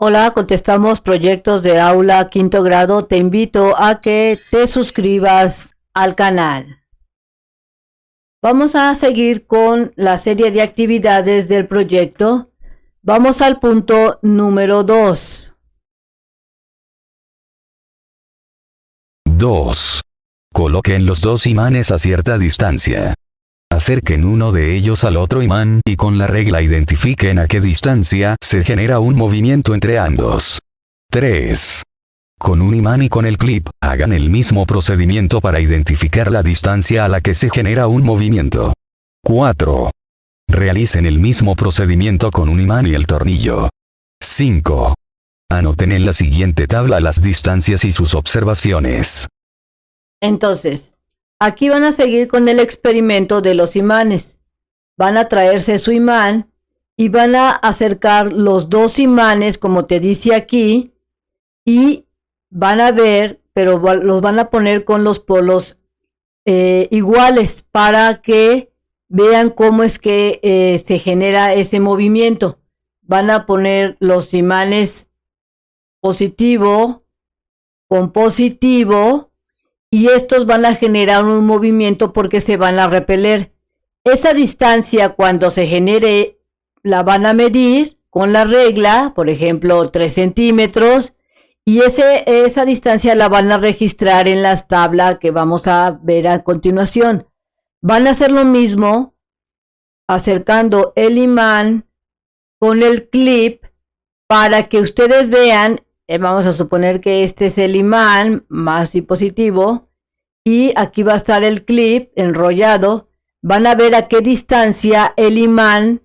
Hola, contestamos proyectos de aula quinto grado. Te invito a que te suscribas al canal. Vamos a seguir con la serie de actividades del proyecto. Vamos al punto número 2. 2. Coloquen los dos imanes a cierta distancia. Acerquen uno de ellos al otro imán y con la regla identifiquen a qué distancia se genera un movimiento entre ambos. 3. Con un imán y con el clip, hagan el mismo procedimiento para identificar la distancia a la que se genera un movimiento. 4. Realicen el mismo procedimiento con un imán y el tornillo. 5. Anoten en la siguiente tabla las distancias y sus observaciones. Entonces, aquí van a seguir con el experimento de los imanes. Van a traerse su imán y van a acercar los dos imanes, como te dice aquí, y van a ver, pero los van a poner con los polos iguales para que vean cómo es que se genera ese movimiento. Van a poner los imanes positivo con positivo y estos van a generar un movimiento porque se van a repeler. Esa distancia cuando se genere la van a medir con la regla, por ejemplo 3 centímetros, y esa distancia la van a registrar en las tablas que vamos a ver a continuación. Van a hacer lo mismo acercando el imán con el clip para que ustedes vean. Vamos a suponer que este es el imán más y positivo y aquí va a estar el clip enrollado. Van a ver a qué distancia el imán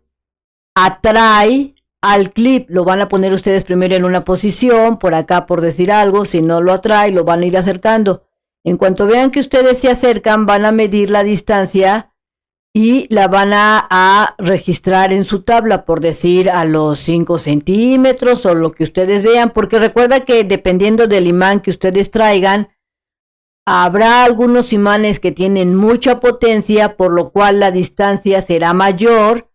atrae al clip. Lo van a poner ustedes primero en una posición, por acá por decir algo. Si no lo atrae, lo van a ir acercando. En cuanto vean que ustedes se acercan, van a medir la distancia y la van a registrar en su tabla, por decir a los 5 centímetros o lo que ustedes vean, porque recuerda que dependiendo del imán que ustedes traigan, habrá algunos imanes que tienen mucha potencia, por lo cual la distancia será mayor,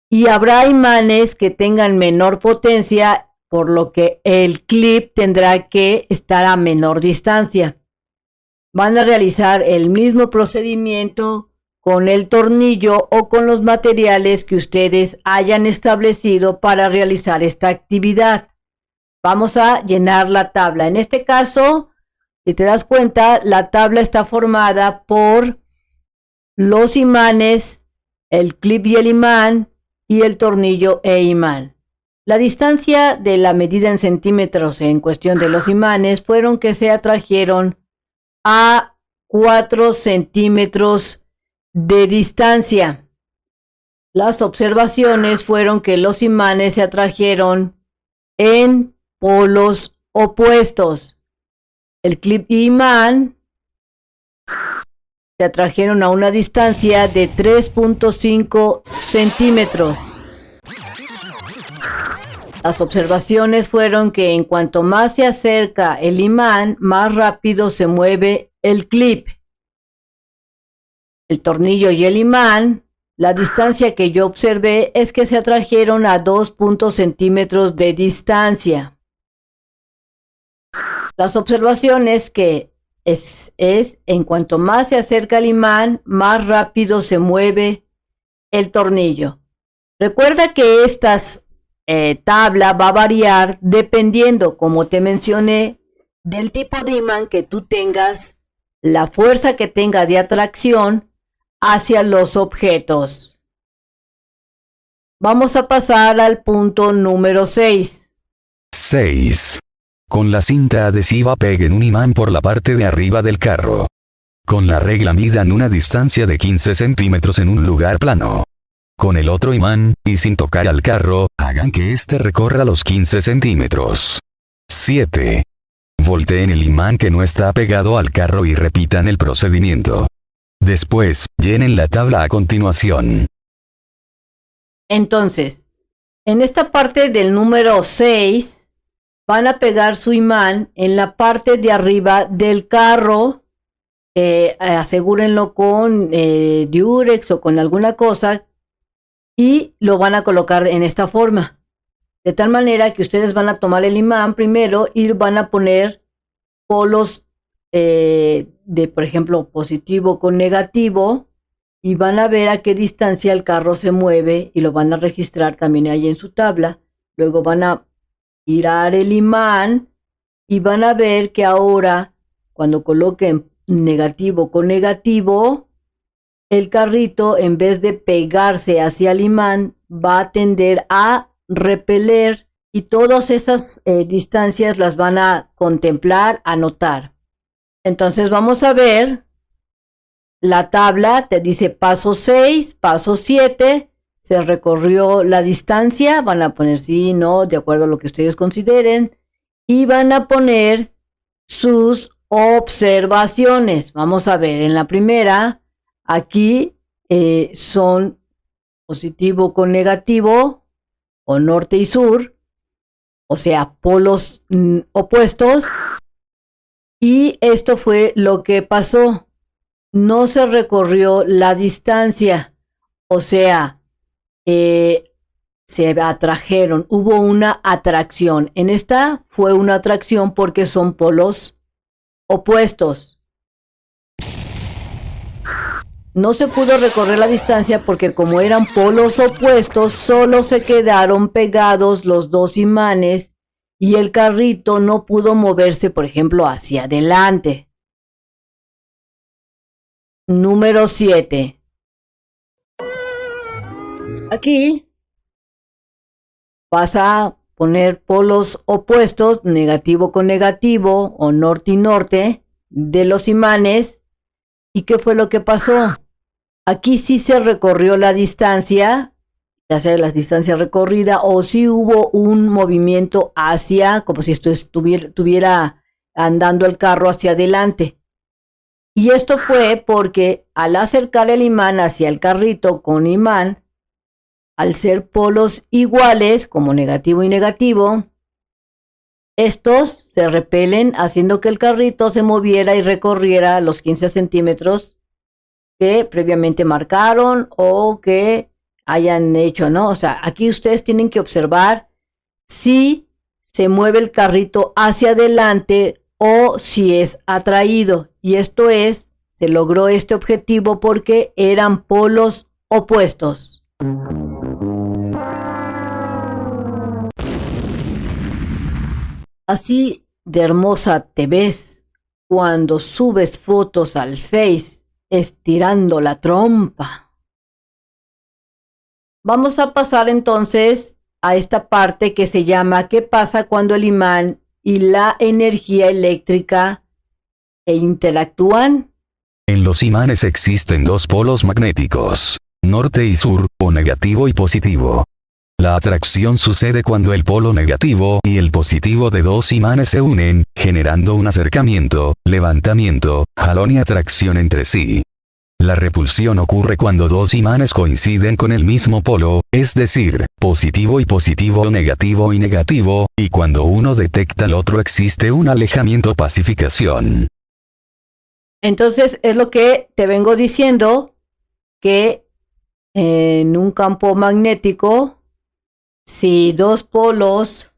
y habrá imanes que tengan menor potencia, por lo que el clip tendrá que estar a menor distancia. Van a realizar el mismo procedimiento con el tornillo o con los materiales que ustedes hayan establecido para realizar esta actividad. Vamos a llenar la tabla. En este caso, si te das cuenta, la tabla está formada por los imanes, el clip y el imán, y el tornillo e imán. La distancia de la medida en centímetros en cuestión de los imanes fueron que se atrajeron a 4 centímetros de distancia. Las observaciones fueron que los imanes se atrajeron en polos opuestos. El clip y imán se atrajeron a una distancia de 3.5 centímetros. Las observaciones fueron que en cuanto más se acerca el imán, más rápido se mueve el clip. El tornillo y el imán, la distancia que yo observé es que se atrajeron a 2 centímetros de distancia. Las observaciones que es en cuanto más se acerca el imán, más rápido se mueve el tornillo. Recuerda que esta tabla va a variar dependiendo, como te mencioné, del tipo de imán que tú tengas, la fuerza que tenga de atracción hacia los objetos. Vamos a pasar al punto número 6. 6. Con la cinta adhesiva peguen un imán por la parte de arriba del carro. Con la regla midan una distancia de 15 centímetros en un lugar plano. Con el otro imán, y sin tocar al carro, hagan que éste recorra los 15 centímetros. 7. Volteen el imán que no está pegado al carro y repitan el procedimiento. Después, llenen la tabla a continuación. Entonces, en esta parte del número 6, van a pegar su imán en la parte de arriba del carro. Asegúrenlo con Durex o con alguna cosa y lo van a colocar en esta forma. De tal manera que ustedes van a tomar el imán primero y van a poner polos de, por ejemplo, positivo con negativo, y van a ver a qué distancia el carro se mueve y lo van a registrar también ahí en su tabla. Luego van a girar el imán y van a ver que ahora, cuando coloquen negativo con negativo, el carrito, en vez de pegarse hacia el imán, va a tender a repeler, y todas esas distancias las van a contemplar, anotar. Entonces vamos a ver la tabla, te dice paso 6, paso 7, se recorrió la distancia, van a poner sí, no, de acuerdo a lo que ustedes consideren, y van a poner sus observaciones. Vamos a ver, en la primera, aquí son positivo con negativo, o norte y sur, o sea, polos opuestos, y esto fue lo que pasó. No se recorrió la distancia, o sea, se atrajeron, hubo una atracción. En esta fue una atracción porque son polos opuestos. No se pudo recorrer la distancia porque como eran polos opuestos, solo se quedaron pegados los dos imanes y el carrito no pudo moverse, por ejemplo, hacia adelante. Número 7. Aquí vas a poner polos opuestos, negativo con negativo o norte y norte de los imanes. ¿Y qué fue lo que pasó? Aquí sí se recorrió la distancia, ya sea la distancia recorrida, o sí hubo un movimiento hacia, como si esto estuviera andando el carro hacia adelante. Y esto fue porque al acercar el imán hacia el carrito con imán, al ser polos iguales, como negativo y negativo, estos se repelen, haciendo que el carrito se moviera y recorriera los 15 centímetros que previamente marcaron o que hayan hecho, ¿no? O sea, aquí ustedes tienen que observar si se mueve el carrito hacia adelante o si es atraído. Y esto es, se logró este objetivo porque eran polos opuestos. Así de hermosa te ves cuando subes fotos al Face estirando la trompa. Vamos a pasar entonces a esta parte que se llama ¿qué pasa cuando el imán y la energía eléctrica interactúan? En los imanes existen dos polos magnéticos, norte y sur, o negativo y positivo. La atracción sucede cuando el polo negativo y el positivo de dos imanes se unen, generando un acercamiento, levantamiento, jalón y atracción entre sí. La repulsión ocurre cuando dos imanes coinciden con el mismo polo, es decir, positivo y positivo o negativo y negativo, y cuando uno detecta al otro existe un alejamiento o pacificación. Entonces es lo que te vengo diciendo, que en un campo magnético, si dos polos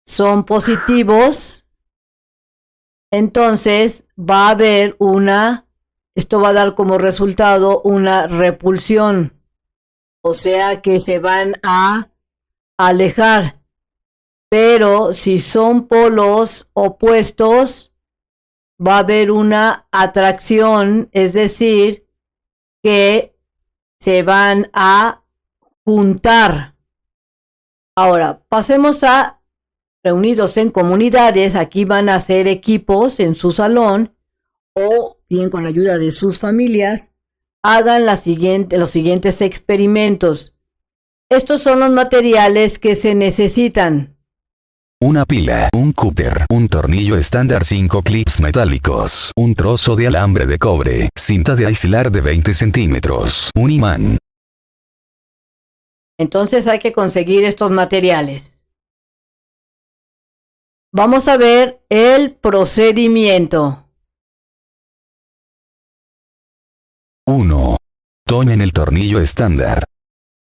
son positivos, entonces va a haber esto va a dar como resultado una repulsión, o sea que se van a alejar. Pero si son polos opuestos, va a haber una atracción, es decir, que se van a juntar. Ahora, pasemos a reunidos en comunidades. Aquí van a hacer equipos en su salón o bien con la ayuda de sus familias. Hagan los siguientes experimentos. Estos son los materiales que se necesitan. Una pila, un cúter, un tornillo estándar, 5 clips metálicos, un trozo de alambre de cobre, cinta de aislar de 20 centímetros, un imán. Entonces hay que conseguir estos materiales. Vamos a ver el procedimiento. 1. Tomen el tornillo estándar.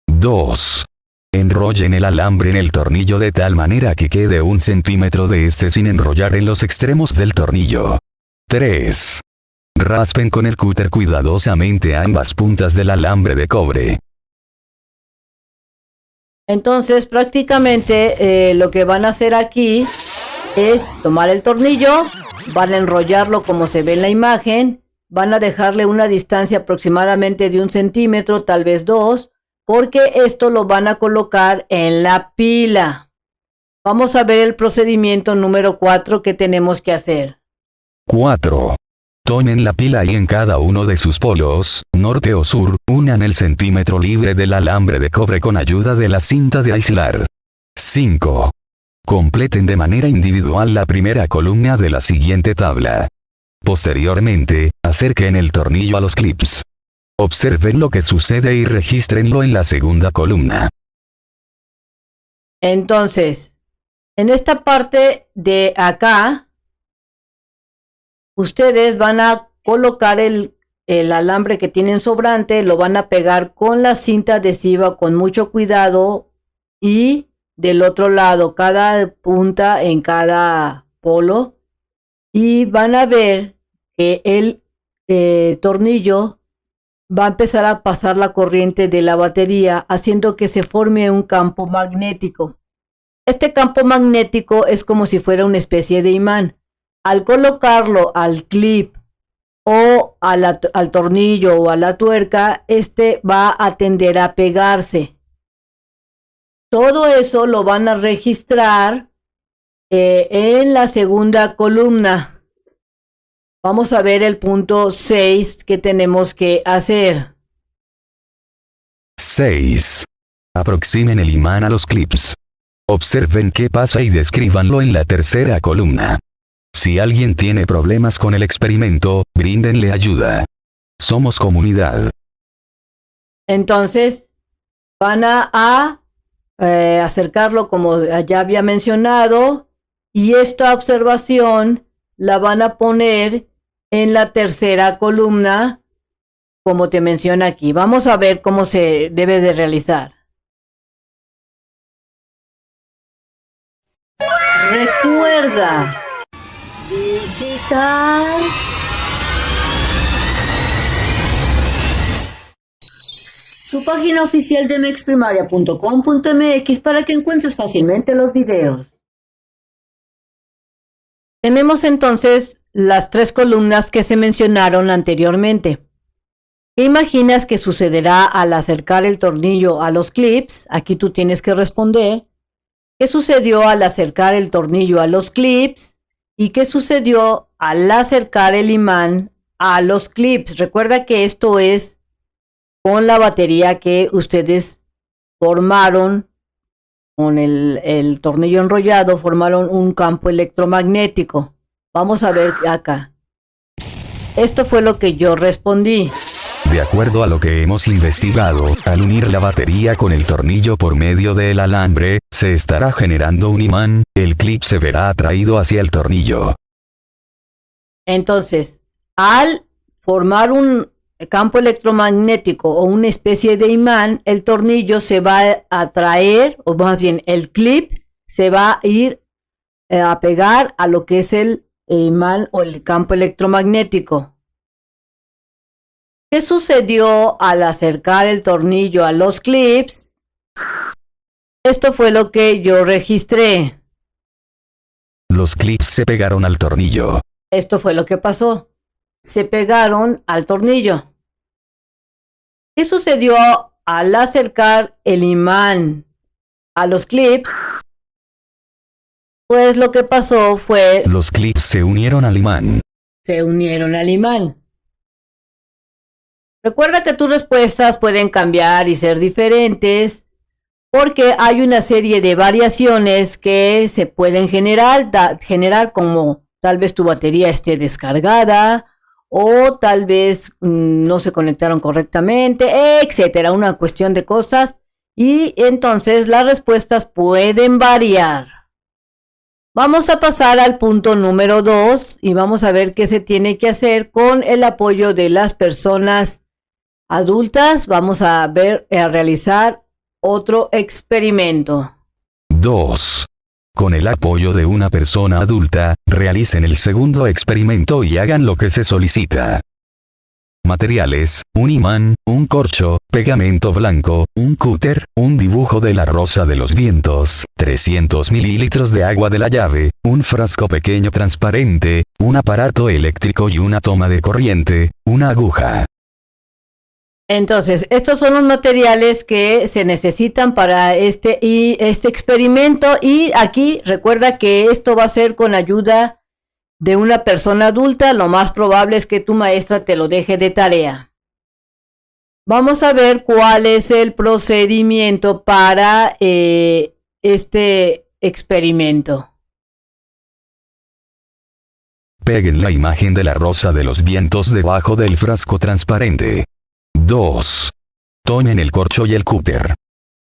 2. Enrollen el alambre en el tornillo de tal manera que quede 1 centímetro de este sin enrollar en los extremos del tornillo. 3. Raspen con el cúter cuidadosamente ambas puntas del alambre de cobre. Entonces prácticamente lo que van a hacer aquí es tomar el tornillo, van a enrollarlo como se ve en la imagen, van a dejarle una distancia aproximadamente de 1 centímetro, tal vez 2, porque esto lo van a colocar en la pila. Vamos a ver el procedimiento número 4 que tenemos que hacer. 4. Tomen la pila y en cada uno de sus polos, norte o sur, unan el centímetro libre del alambre de cobre con ayuda de la cinta de aislar. 5. Completen de manera individual la primera columna de la siguiente tabla. Posteriormente, acerquen el tornillo a los clips. Observen lo que sucede y regístrenlo en la segunda columna. Entonces, en esta parte de acá, ustedes van a colocar el alambre que tienen sobrante, lo van a pegar con la cinta adhesiva con mucho cuidado y del otro lado, cada punta en cada polo, y van a ver que el tornillo va a empezar a pasar la corriente de la batería, haciendo que se forme un campo magnético. Este campo magnético es como si fuera una especie de imán. Al colocarlo al clip o al tornillo o a la tuerca, este va a tender a pegarse. Todo eso lo van a registrar en la segunda columna. Vamos a ver el punto 6 que tenemos que hacer. 6. Aproximen el imán a los clips. Observen qué pasa y descríbanlo en la tercera columna. Si alguien tiene problemas con el experimento, bríndenle ayuda. Somos comunidad. Entonces, van a acercarlo como ya había mencionado, y esta observación la van a poner en la tercera columna, como te menciona aquí. Vamos a ver cómo se debe de realizar. Recuerda visitar su página oficial de mexprimaria.com.mx para que encuentres fácilmente los videos. Tenemos entonces las 3 columnas que se mencionaron anteriormente. ¿Qué imaginas que sucederá al acercar el tornillo a los clips? Aquí tú tienes que responder. ¿Qué sucedió al acercar el tornillo a los clips? ¿Y qué sucedió al acercar el imán a los clips? Recuerda que esto es con la batería que ustedes formaron con el tornillo enrollado, formaron un campo electromagnético. Vamos a ver acá. Esto fue lo que yo respondí. De acuerdo a lo que hemos investigado, al unir la batería con el tornillo por medio del alambre, se estará generando un imán, el clip se verá atraído hacia el tornillo. Entonces, al formar un campo electromagnético o una especie de imán, el tornillo se va a atraer, o más bien el clip se va a ir a pegar a lo que es el imán o el campo electromagnético. ¿Qué sucedió al acercar el tornillo a los clips? Esto fue lo que yo registré. Los clips se pegaron al tornillo. Esto fue lo que pasó. Se pegaron al tornillo. ¿Qué sucedió al acercar el imán a los clips? Pues lo que pasó fue... Los clips se unieron al imán. Se unieron al imán. Recuerda que tus respuestas pueden cambiar y ser diferentes porque hay una serie de variaciones que se pueden generar como tal vez tu batería esté descargada o tal vez no se conectaron correctamente, etcétera, una cuestión de cosas, y entonces las respuestas pueden variar. Vamos a pasar al punto número 2 y vamos a ver qué se tiene que hacer con el apoyo de las personas adultas. Vamos a realizar otro experimento. 2. Con el apoyo de una persona adulta, realicen el segundo experimento y hagan lo que se solicita. Materiales: un imán, un corcho, pegamento blanco, un cúter, un dibujo de la rosa de los vientos, 300 mililitros de agua de la llave, un frasco pequeño transparente, un aparato eléctrico y una toma de corriente, una aguja. Entonces, estos son los materiales que se necesitan para este experimento, y aquí recuerda que esto va a ser con ayuda de una persona adulta. Lo más probable es que tu maestra te lo deje de tarea. Vamos a ver cuál es el procedimiento para este experimento. Peguen la imagen de la rosa de los vientos debajo del frasco transparente. 2. Tomen el corcho y el cúter.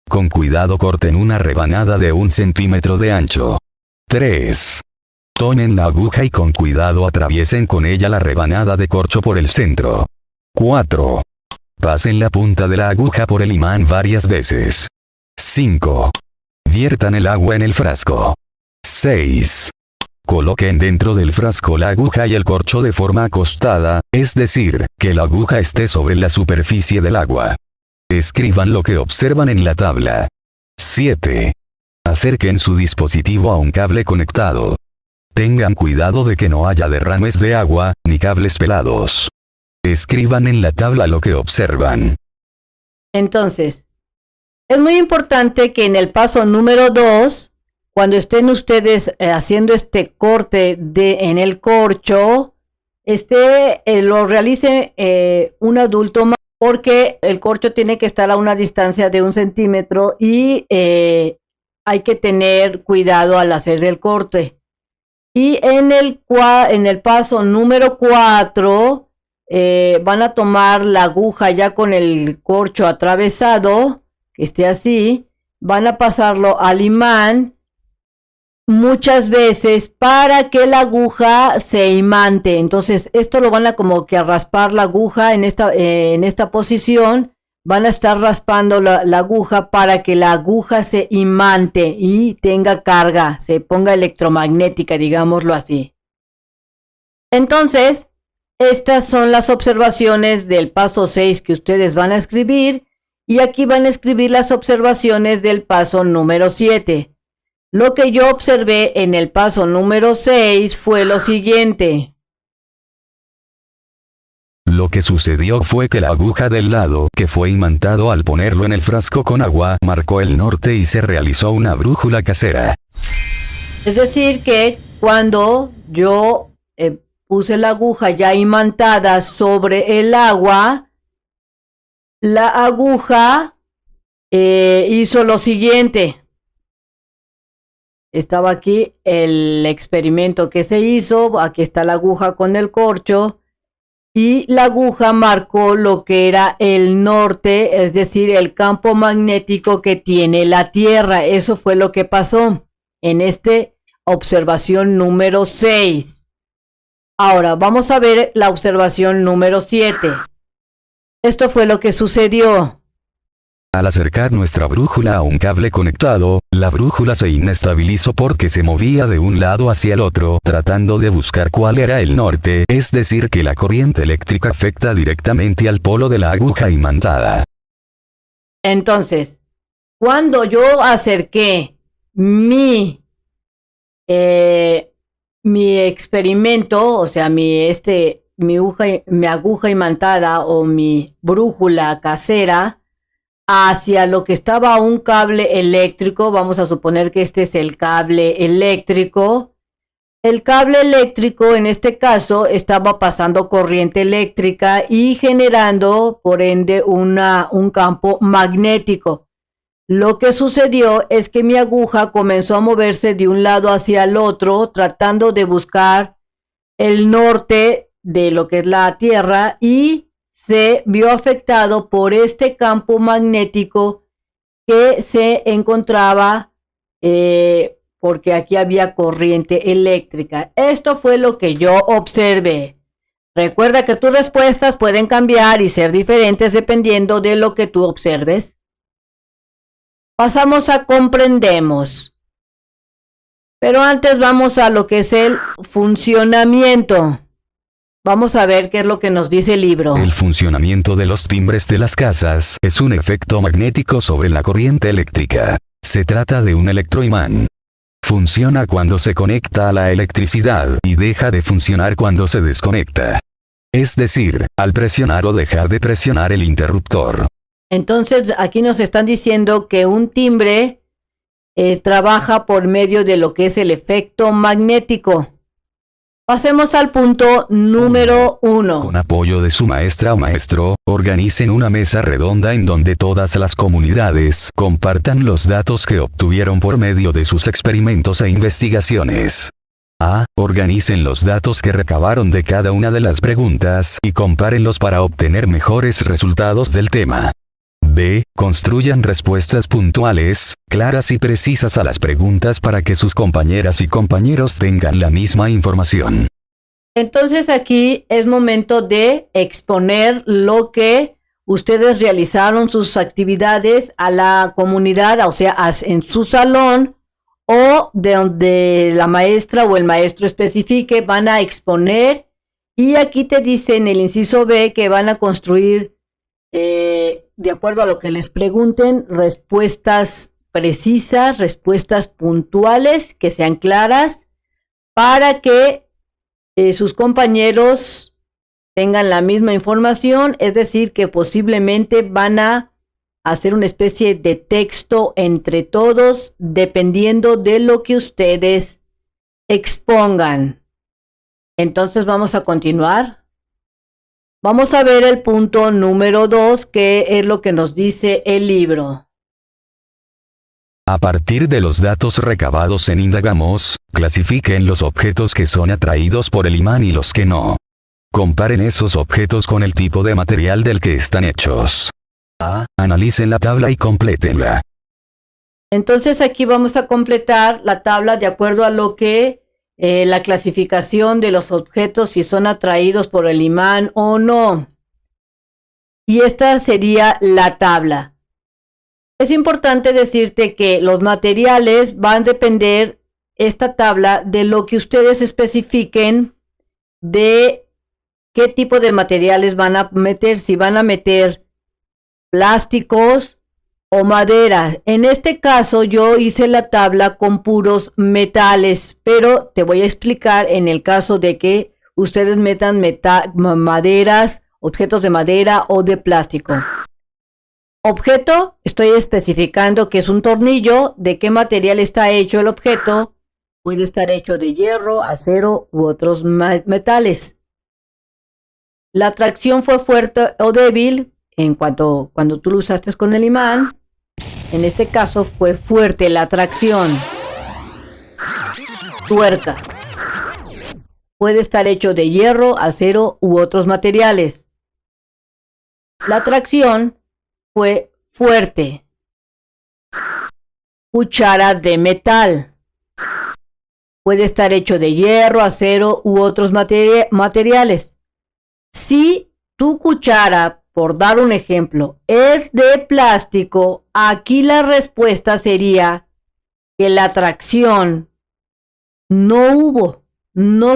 Con cuidado corten una rebanada de 1 centímetro de ancho. 3. Tomen la aguja y con cuidado atraviesen con ella la rebanada de corcho por el centro. 4. Pasen la punta de la aguja por el imán varias veces. 5. Viertan el agua en el frasco. 6. Coloquen dentro del frasco la aguja y el corcho de forma acostada, es decir, que la aguja esté sobre la superficie del agua. Escriban lo que observan en la tabla. 7. Acerquen su dispositivo a un cable conectado. Tengan cuidado de que no haya derrames de agua, ni cables pelados. Escriban en la tabla lo que observan. Entonces, es muy importante que en el paso número 2, cuando estén ustedes haciendo este corte en el corcho, lo realice un adulto más, porque el corcho tiene que estar a una distancia de 1 centímetro y hay que tener cuidado al hacer el corte. Y en el paso número 4, van a tomar la aguja ya con el corcho atravesado, que esté así, van a pasarlo al imán muchas veces para que la aguja se imante. Entonces esto lo van a como que a raspar la aguja en esta posición. Van a estar raspando la aguja para que la aguja se imante y tenga carga, se ponga electromagnética, digámoslo así. Entonces, estas son las observaciones del paso 6 que ustedes van a escribir, y aquí van a escribir las observaciones del paso número 7. Lo que yo observé en el paso número 6 fue lo siguiente. Lo que sucedió fue que la aguja del lado que fue imantado al ponerlo en el frasco con agua marcó el norte y se realizó una brújula casera. Es decir que cuando yo puse la aguja ya imantada sobre el agua, la aguja hizo lo siguiente. Estaba aquí el experimento que se hizo, aquí está la aguja con el corcho, y la aguja marcó lo que era el norte, es decir, el campo magnético que tiene la Tierra. Eso fue lo que pasó en esta observación número 6. Ahora vamos a ver la observación número 7. Esto fue lo que sucedió. Al acercar nuestra brújula a un cable conectado, la brújula se inestabilizó porque se movía de un lado hacia el otro, tratando de buscar cuál era el norte, es decir que la corriente eléctrica afecta directamente al polo de la aguja imantada. Entonces, cuando yo acerqué mi experimento, o sea, mi aguja imantada o mi brújula casera, hacia lo que estaba un cable eléctrico, vamos a suponer que este es el cable eléctrico. El cable eléctrico en este caso estaba pasando corriente eléctrica y generando por ende un campo magnético. Lo que sucedió es que mi aguja comenzó a moverse de un lado hacia el otro, tratando de buscar el norte de lo que es la Tierra, y se vio afectado por este campo magnético que se encontraba porque aquí había corriente eléctrica. Esto fue lo que yo observé. Recuerda que tus respuestas pueden cambiar y ser diferentes dependiendo de lo que tú observes. Pasamos a comprendemos. Pero antes vamos a lo que es el funcionamiento. Vamos a ver qué es lo que nos dice el libro. El funcionamiento de los timbres de las casas es un efecto magnético sobre la corriente eléctrica. Se trata de un electroimán. Funciona cuando se conecta a la electricidad y deja de funcionar cuando se desconecta. Es decir, al presionar o dejar de presionar el interruptor. Entonces, aquí nos están diciendo que un timbre trabaja por medio de lo que es el efecto magnético. Pasemos al punto número 1. Con apoyo de su maestra o maestro, organicen una mesa redonda en donde todas las comunidades compartan los datos que obtuvieron por medio de sus experimentos e investigaciones. A. Organicen los datos que recabaron de cada una de las preguntas y compárenlos para obtener mejores resultados del tema. B. Construyan respuestas puntuales, claras y precisas a las preguntas para que sus compañeras y compañeros tengan la misma información. Entonces aquí es momento de exponer lo que ustedes realizaron, sus actividades a la comunidad, o sea, en su salón o de donde la maestra o el maestro especifique, van a exponer. Y aquí te dice en el inciso B que van a construir de acuerdo a lo que les pregunten, respuestas precisas, respuestas puntuales, que sean claras, para que sus compañeros tengan la misma información, es decir, que posiblemente van a hacer una especie de texto entre todos, dependiendo de lo que ustedes expongan. Entonces vamos a continuar. Vamos a ver el punto número 2, que es lo que nos dice el libro. A partir de los datos recabados en Indagamos, clasifiquen los objetos que son atraídos por el imán y los que no. Comparen esos objetos con el tipo de material del que están hechos. A. Analicen la tabla y complétenla. Entonces aquí vamos a completar la tabla de acuerdo a lo que la clasificación de los objetos, si son atraídos por el imán o no. Y esta sería la tabla. Es importante decirte que los materiales van a depender, esta tabla, de lo que ustedes especifiquen de qué tipo de materiales van a meter, si van a meter plásticos o madera. En este caso yo hice la tabla con puros metales, pero te voy a explicar en el caso de que ustedes metan maderas, objetos de madera o de plástico. Objeto, estoy especificando que es un tornillo, de qué material está hecho el objeto. Puede estar hecho de hierro, acero u otros metales. La tracción fue fuerte o débil cuando tú lo usaste con el imán. En este caso fue fuerte la tracción. Tuerca. Puede estar hecho de hierro, acero u otros materiales. La tracción fue fuerte. Cuchara de metal. Puede estar hecho de hierro, acero u otros materiales. Si tu cuchara, por dar un ejemplo, es de plástico, aquí la respuesta sería que la tracción no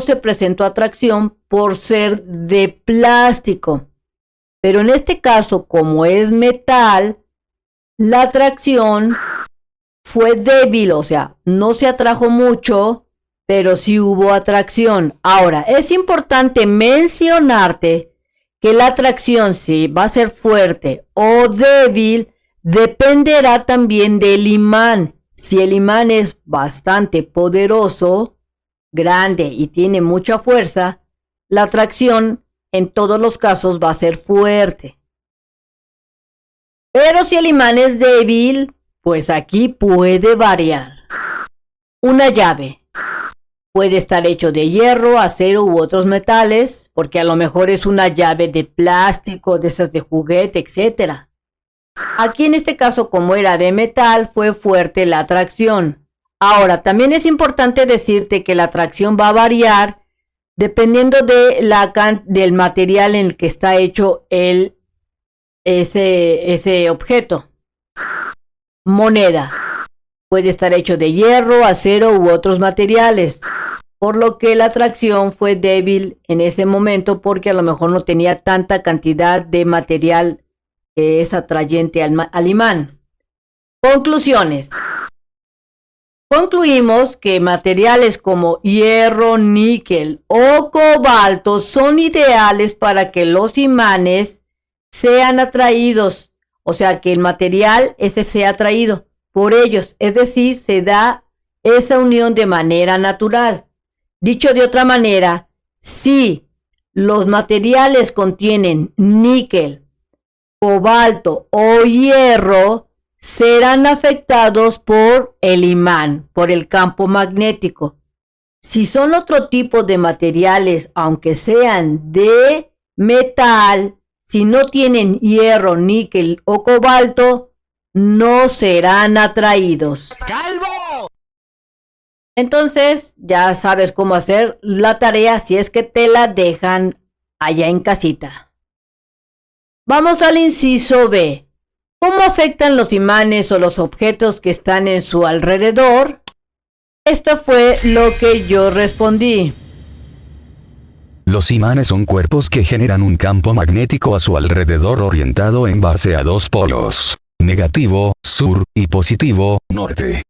se presentó atracción por ser de plástico. Pero en este caso, como es metal, la tracción fue débil, o sea, no se atrajo mucho, pero sí hubo atracción. Ahora, es importante mencionarte que la atracción, si va a ser fuerte o débil, dependerá también del imán. Si el imán es bastante poderoso, grande y tiene mucha fuerza, la atracción en todos los casos va a ser fuerte. Pero si el imán es débil, pues aquí puede variar. Una llave. Puede estar hecho de hierro, acero u otros metales, porque a lo mejor es una llave de plástico, de esas de juguete, etc. Aquí en este caso, como era de metal, fue fuerte la atracción. Ahora, también es importante decirte que la atracción va a variar dependiendo del material en el que está hecho ese objeto. moneda. Puede estar hecho de hierro, acero u otros materiales, por lo que la atracción fue débil en ese momento porque a lo mejor no tenía tanta cantidad de material que es atrayente al imán. Conclusiones. Concluimos que materiales como hierro, níquel o cobalto son ideales para que los imanes sean atraídos, o sea, que el material ese sea atraído por ellos, es decir, se da esa unión de manera natural. Dicho de otra manera, si los materiales contienen níquel, cobalto o hierro, serán afectados por el imán, por el campo magnético. Si son otro tipo de materiales, aunque sean de metal, si no tienen hierro, níquel o cobalto, no serán atraídos. ¡Calvo! Entonces, ya sabes cómo hacer la tarea si es que te la dejan allá en casita. Vamos al inciso B. ¿Cómo afectan los imanes o los objetos que están en su alrededor? Esto fue lo que yo respondí. Los imanes son cuerpos que generan un campo magnético a su alrededor orientado en base a dos polos, negativo, sur, y positivo, norte.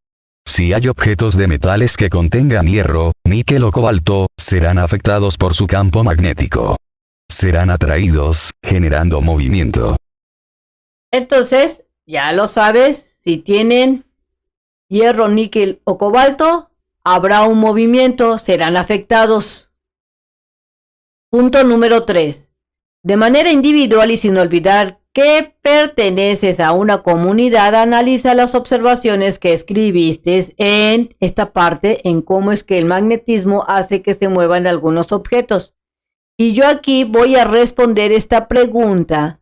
Si hay objetos de metales que contengan hierro, níquel o cobalto, serán afectados por su campo magnético. Serán atraídos, generando movimiento. Entonces, ya lo sabes, si tienen hierro, níquel o cobalto, habrá un movimiento, serán afectados. Punto número 3. De manera individual y sin olvidar que perteneces a una comunidad, analiza las observaciones que escribiste en esta parte en cómo es que el magnetismo hace que se muevan algunos objetos. Y yo aquí voy a responder esta pregunta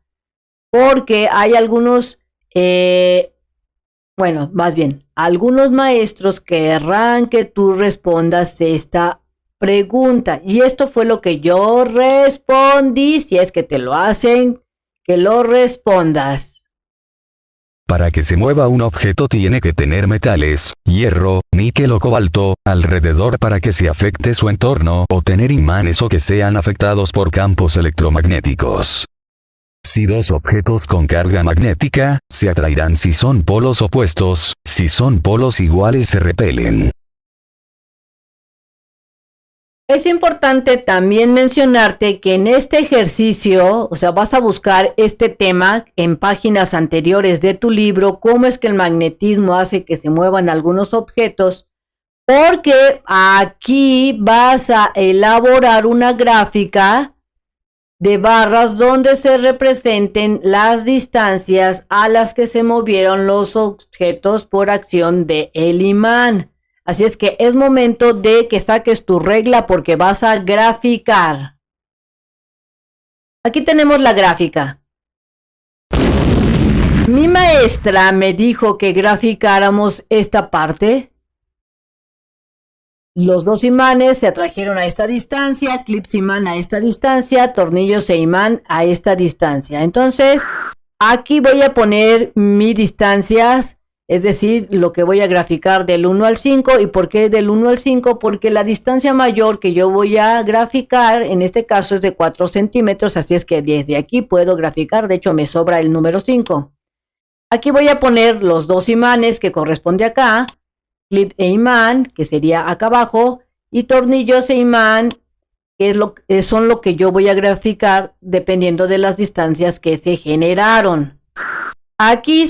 porque hay algunos, algunos maestros querrán que tú respondas esta pregunta. Y esto fue lo que yo respondí. Si es que te lo hacen, que lo respondas. Para que se mueva un objeto tiene que tener metales, hierro, níquel o cobalto, alrededor para que se afecte su entorno o tener imanes o que sean afectados por campos electromagnéticos. Si dos objetos con carga magnética, se atraerán si son polos opuestos, si son polos iguales se repelen. Es importante también mencionarte que en este ejercicio, vas a buscar este tema en páginas anteriores de tu libro, cómo es que el magnetismo hace que se muevan algunos objetos, porque aquí vas a elaborar una gráfica de barras donde se representen las distancias a las que se movieron los objetos por acción del imán. Así es que es momento de que saques tu regla porque vas a graficar. Aquí tenemos la gráfica. Mi maestra me dijo que graficáramos esta parte. Los dos imanes se atrajeron a esta distancia, clips imán a esta distancia, tornillos e imán a esta distancia. Entonces, aquí voy a poner mis distancias, es decir, lo que voy a graficar del 1 al 5. ¿Y por qué del 1 al 5? Porque la distancia mayor que yo voy a graficar, en este caso es de 4 centímetros, así es que desde aquí puedo graficar, de hecho me sobra el número 5. Aquí voy a poner los dos imanes que corresponde acá, clip e imán, que sería acá abajo, y tornillos e imán, que son lo que yo voy a graficar dependiendo de las distancias que se generaron. Aquí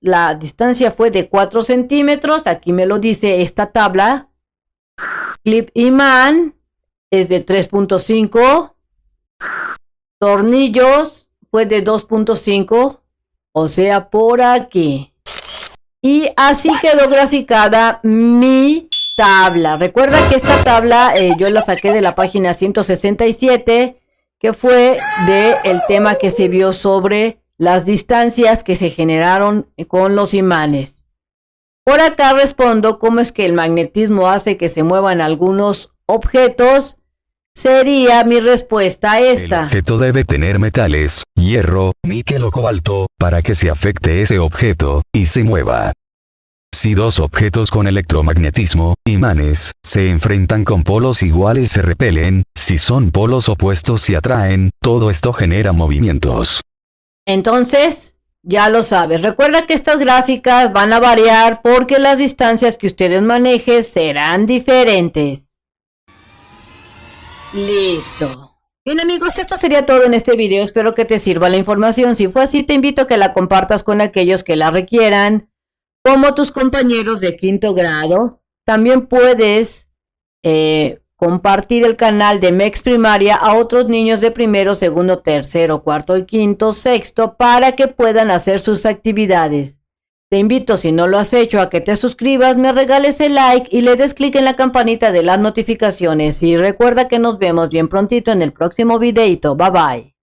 la distancia fue de 4 centímetros, aquí me lo dice esta tabla. Clip imán es de 3.5, tornillos fue de 2.5, o sea, por aquí. Y así quedó graficada mi tabla. Recuerda que esta tabla yo la saqué de la página 167, que fue del tema que se vio sobre las distancias que se generaron con los imanes. Por acá respondo cómo es que el magnetismo hace que se muevan algunos objetos. Sería mi respuesta a El esta. objeto debe tener metales, hierro, níquel o cobalto, para que se afecte ese objeto, y se mueva. Si dos objetos con electromagnetismo, imanes, se enfrentan con polos iguales se repelen, si son polos opuestos se atraen, todo esto genera movimientos. Entonces, ya lo sabes. Recuerda que estas gráficas van a variar porque las distancias que ustedes manejen serán diferentes. Listo. Bien amigos, esto sería todo en este video. Espero que te sirva la información. Si fue así, te invito a que la compartas con aquellos que la requieran, como tus compañeros de quinto grado. También puedes compartir el canal de MEX Primaria a otros niños de primero, segundo, tercero, cuarto y quinto, sexto, para que puedan hacer sus actividades. Te invito, si no lo has hecho, a que te suscribas, me regales el like y le des clic en la campanita de las notificaciones. Y recuerda que nos vemos bien prontito en el próximo videito. Bye bye.